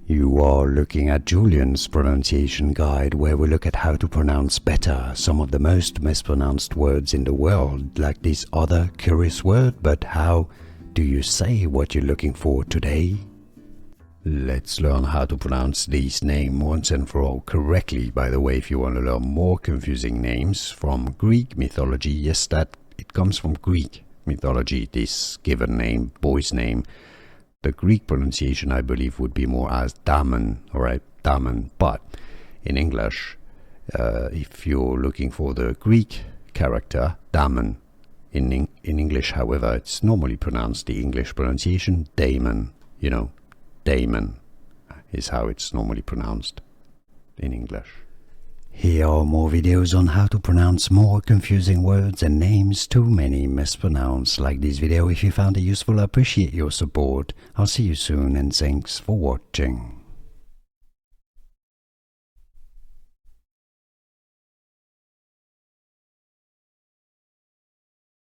You are looking at Julian's pronunciation guide, where we look at how to pronounce better some of the most mispronounced words in the world, like this other curious word. But how do you say what you're looking for today? Let's learn how to pronounce these names once and for all correctly. By the way, if you want to learn more confusing names from Greek mythology, yes, that it comes from Greek mythology, this given name, boy's name. The Greek pronunciation, I believe, would be more as Damon, alright, Damon. But in English, if you're looking for the Greek character, Damon, in English, however, it's normally pronounced, the English pronunciation, Damon. You know, Damon is how it's normally pronounced in English. Here are more videos on how to pronounce more confusing words and names too many mispronounced. Like this video if you found it useful. I appreciate your support. I'll see you soon and thanks for watching.